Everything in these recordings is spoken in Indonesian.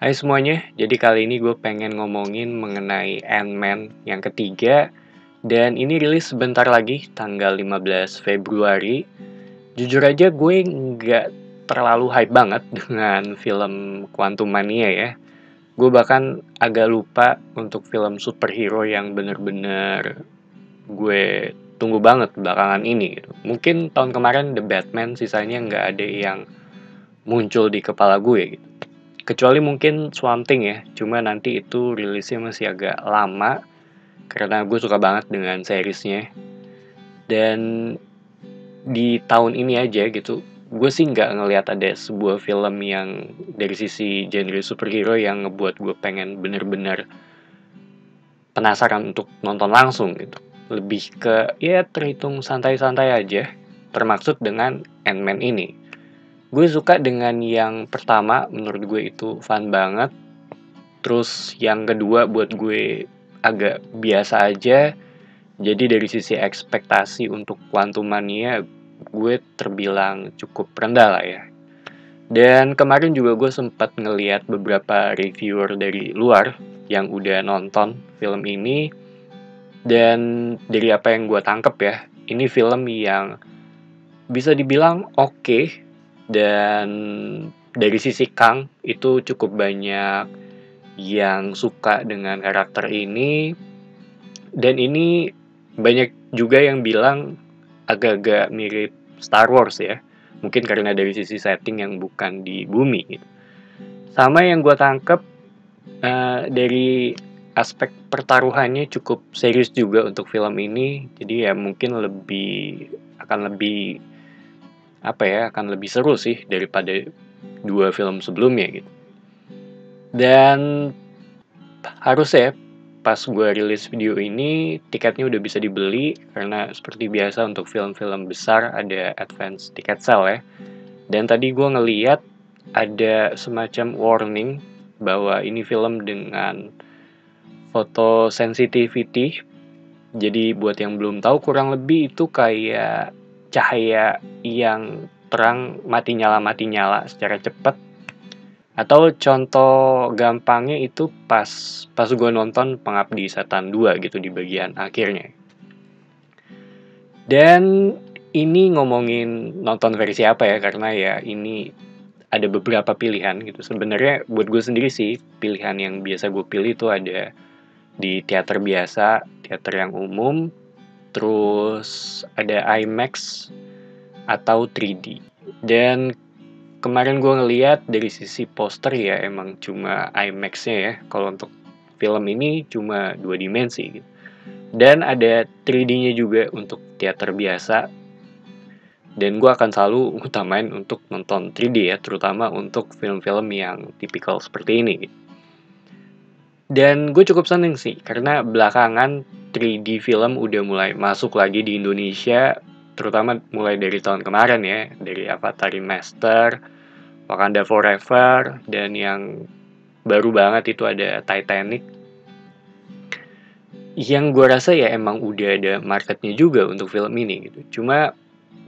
Hai semuanya, jadi kali ini gue pengen ngomongin mengenai Ant-Man yang ketiga. Dan ini rilis sebentar lagi, tanggal 15 Februari. Jujur aja gue nggak terlalu hype banget dengan film Quantumania ya. Gue bahkan agak lupa untuk film superhero yang bener-bener gue tunggu banget belakangan ini gitu. Mungkin tahun kemarin The Batman sisanya nggak ada yang muncul di kepala gue gitu. Kecuali mungkin Swamp Thing ya, cuma nanti itu rilisnya masih agak lama karena gue suka banget dengan seriesnya. Dan di tahun ini aja gitu, gue sih nggak ngelihat ada sebuah film yang dari sisi genre superhero yang ngebuat gue pengen bener-bener penasaran untuk nonton langsung gitu. Lebih ke ya terhitung santai-santai aja, termaksud dengan Ant-Man ini. Gue suka dengan yang pertama, menurut gue itu fun banget. Terus yang kedua buat gue agak biasa aja. Jadi dari sisi ekspektasi untuk Quantumania gue terbilang cukup rendah lah ya. Dan kemarin juga gue sempat ngeliat beberapa reviewer dari luar yang udah nonton film ini. Dan dari apa yang gue tangkep ya, ini film yang bisa dibilang oke. Dan dari sisi Kang itu cukup banyak yang suka dengan karakter ini, dan ini banyak juga yang bilang agak-agak mirip Star Wars ya, mungkin karena dari sisi setting yang bukan di bumi gitu. Sama yang gue tangkep, dari aspek pertaruhannya cukup serius juga untuk film ini, jadi ya mungkin akan lebih seru sih daripada dua film sebelumnya gitu. Dan harusnya pas gue rilis video ini tiketnya udah bisa dibeli, karena seperti biasa untuk film-film besar ada advance tiket sale ya. Dan tadi gue ngeliat ada semacam warning bahwa ini film dengan foto sensitivity. Jadi buat yang belum tahu, kurang lebih itu kayak cahaya yang terang mati nyala secara cepat. Atau contoh gampangnya itu pas gue nonton Pengabdi Setan 2 gitu di bagian akhirnya. Dan ini ngomongin nonton versi apa ya, karena ya ini ada beberapa pilihan gitu. Sebenarnya buat gue sendiri sih, pilihan yang biasa gue pilih itu ada di teater biasa, teater yang umum, terus ada IMAX atau 3D. Dan kemarin gue ngeliat dari sisi poster ya emang cuma IMAX-nya ya. Kalau untuk film ini cuma 2 dimensi gitu. Dan ada 3D-nya juga untuk teater biasa. Dan gue akan selalu utamain untuk nonton 3D ya, terutama untuk film-film yang tipikal seperti ini gitu. Dan gue cukup seneng sih, karena belakangan 3D film udah mulai masuk lagi di Indonesia, terutama mulai dari tahun kemarin ya, dari Avatar Remaster, Wakanda Forever, dan yang baru banget itu ada Titanic. Yang gue rasa ya emang udah ada marketnya juga untuk film ini gitu. Cuma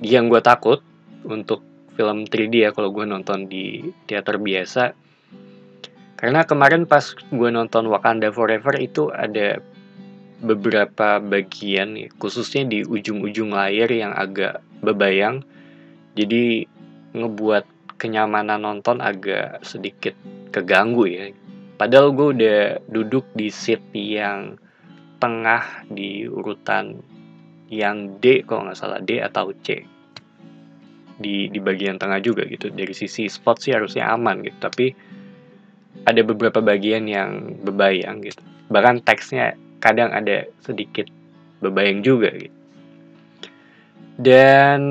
yang gue takut untuk film 3D ya kalau gue nonton di teater biasa, karena kemarin pas gue nonton Wakanda Forever itu ada beberapa bagian ya, khususnya di ujung-ujung layar yang agak bebayang. Jadi ngebuat kenyamanan nonton agak sedikit keganggu ya. Padahal gue udah duduk di seat yang tengah di urutan yang D, kalau nggak salah D atau C, di bagian tengah juga gitu. Dari sisi spot sih harusnya aman gitu, tapi ada beberapa bagian yang bebayang gitu. Bahkan teksnya kadang ada sedikit bebayang juga gitu. Dan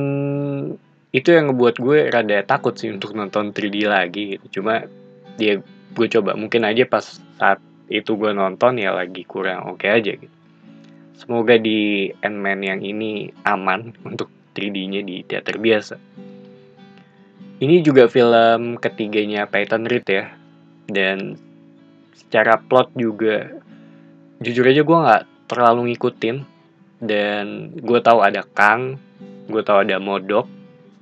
itu yang ngebuat gue rada takut sih untuk nonton 3D lagi gitu. Cuma dia gue coba, mungkin aja pas saat itu gue nonton ya lagi kurang oke aja gitu. Semoga di Ant-Man yang ini aman untuk 3D-nya di teater biasa. Ini juga film ketiganya Peyton Reed ya. Dan secara plot juga jujur aja gue nggak terlalu ngikutin. Dan gue tahu ada Kang, gue tahu ada Modok,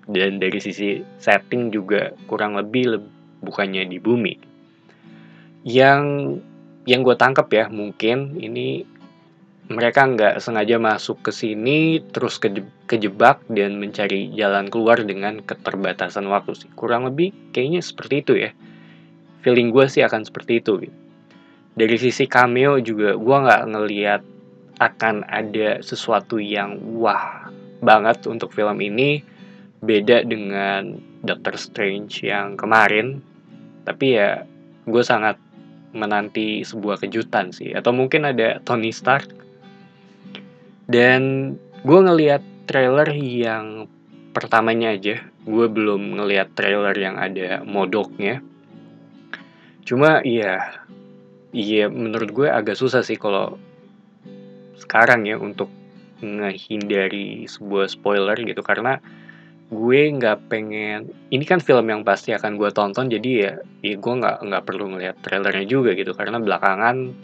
dan dari sisi setting juga kurang lebih bukannya di bumi. Yang gue tangkep ya, mungkin ini mereka nggak sengaja masuk ke sini, terus kejebak dan mencari jalan keluar dengan keterbatasan waktu sih. Kurang lebih kayaknya seperti itu ya. Feeling gue sih akan seperti itu gitu. Dari sisi cameo juga gue nggak ngelihat akan ada sesuatu yang wah banget untuk film ini, beda dengan Doctor Strange yang kemarin. Tapi ya gue sangat menanti sebuah kejutan sih, atau mungkin ada Tony Stark. Dan gue ngelihat trailer yang pertamanya aja, gue belum ngelihat trailer yang ada modoknya. Cuma iya menurut gue agak susah sih kalau sekarang ya untuk ngehindari sebuah spoiler gitu, karena gue nggak pengen, ini kan film yang pasti akan gue tonton, jadi ya gue nggak perlu ngelihat trailernya juga gitu, karena belakangan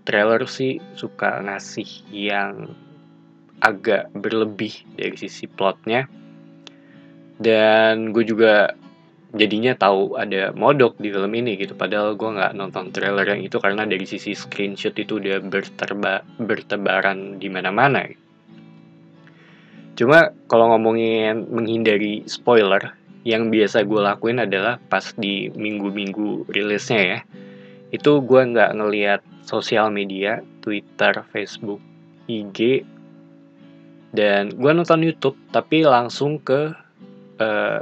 trailer sih suka ngasih yang agak berlebih dari sisi plotnya. Dan gue juga jadinya tahu ada modok di film ini gitu, padahal gue nggak nonton trailer yang itu karena dari sisi screenshot itu udah bertebaran di mana-mana. Cuma kalau ngomongin menghindari spoiler, yang biasa gue lakuin adalah pas di minggu-minggu rilisnya ya, itu gue nggak ngelihat sosial media, Twitter, Facebook, IG, dan gue nonton YouTube, tapi langsung ke eh,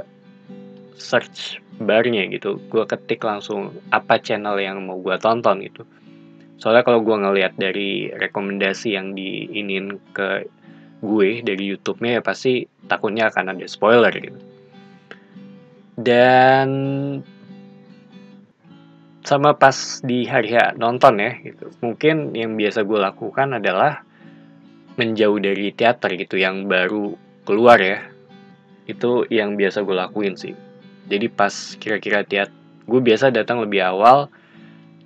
search barnya gitu. Gue ketik langsung apa channel yang mau gue tonton gitu. Soalnya kalau gue ngelihat dari rekomendasi yang diinin ke gue dari YouTube-nya, ya pasti takutnya akan ada spoiler gitu. Dan sama pas di hari nonton ya gitu, mungkin yang biasa gue lakukan adalah menjauh dari teater gitu yang baru keluar ya. Itu yang biasa gue lakuin sih. Jadi pas kira-kira gue biasa datang lebih awal.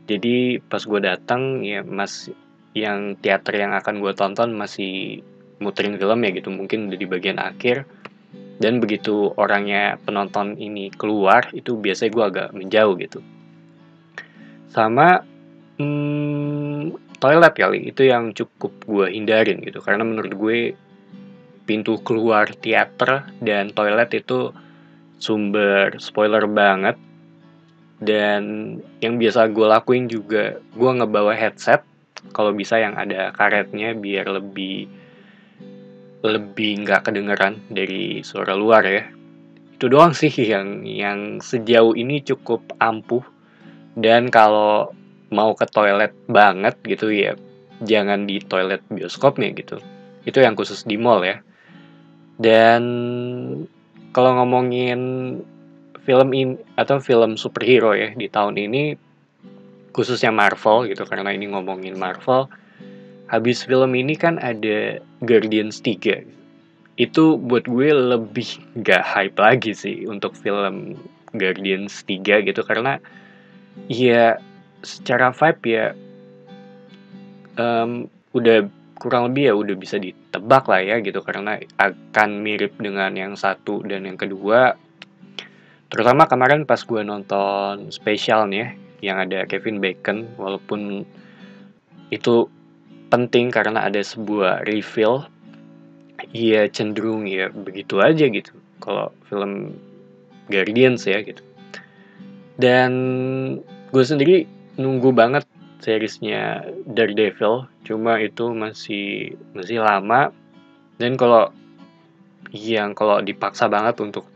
Jadi pas gue datang ya yang teater yang akan gue tonton masih muterin film ya gitu, mungkin udah di bagian akhir. Dan begitu orangnya penonton ini keluar, itu biasanya gue agak menjauh gitu. Sama toilet kali, itu yang cukup gue hindarin gitu, karena menurut gue pintu keluar teater dan toilet itu sumber spoiler banget. Dan yang biasa gue lakuin juga, gue ngebawa headset kalau bisa yang ada karetnya biar lebih nggak kedengeran dari suara luar ya. Itu doang sih yang sejauh ini cukup ampuh. Dan kalau mau ke toilet banget gitu ya, jangan di toilet bioskopnya gitu. Itu yang khusus di mall ya. Dan kalau ngomongin film ini atau film superhero ya di tahun ini, khususnya Marvel gitu, karena ini ngomongin Marvel, habis film ini kan ada Guardians 3. Itu buat gue lebih gak hype lagi sih untuk film Guardians 3 gitu, karena ya secara vibe ya udah kurang lebih ya udah bisa ditebak lah ya gitu, karena akan mirip dengan yang satu dan yang kedua. Terutama kemarin pas gue nonton spesialnya yang ada Kevin Bacon, walaupun itu penting karena ada sebuah reveal, ya cenderung ya begitu aja gitu kalau film Guardians ya gitu. Dan gue sendiri nunggu banget seriesnya Daredevil, cuma itu masih lama. Dan kalau dipaksa banget untuk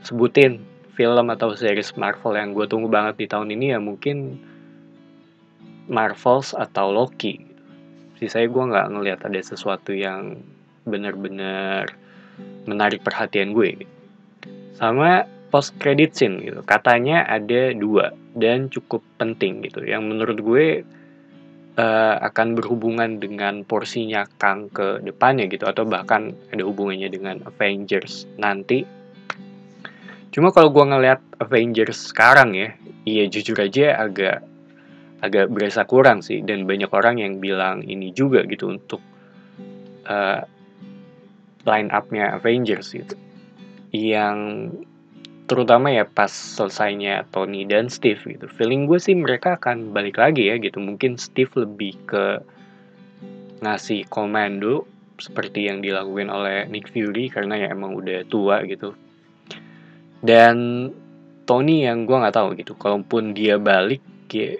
sebutin film atau series Marvel yang gue tunggu banget di tahun ini, ya mungkin Marvels atau Loki. Sisanya gue nggak ngelihat ada sesuatu yang benar-benar menarik perhatian gue. Sama post credit scene gitu, katanya ada 2 dan cukup penting gitu, yang menurut gue akan berhubungan dengan porsinya Kang ke depannya gitu, atau bahkan ada hubungannya dengan Avengers nanti. Cuma kalau gue ngeliat Avengers sekarang ya, iya jujur aja agak berasa kurang sih, dan banyak orang yang bilang ini juga gitu untuk line up-nya Avengers gitu. Yang terutama ya pas selesainya Tony dan Steve gitu. Feeling gue sih mereka akan balik lagi ya gitu. Mungkin Steve lebih ke ngasih komando seperti yang dilakuin oleh Nick Fury karena ya emang udah tua gitu. Dan Tony yang gue nggak tahu gitu. Kalaupun dia balik, ya,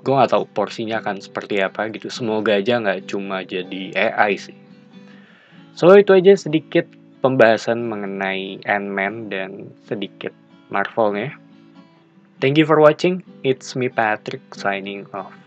gue nggak tahu porsinya akan seperti apa gitu. Semoga aja nggak cuma jadi AI sih. So itu aja sedikit pembahasan mengenai Ant-Man dan sedikit Marvel-nya. Thank you for watching. It's me Patrick signing off.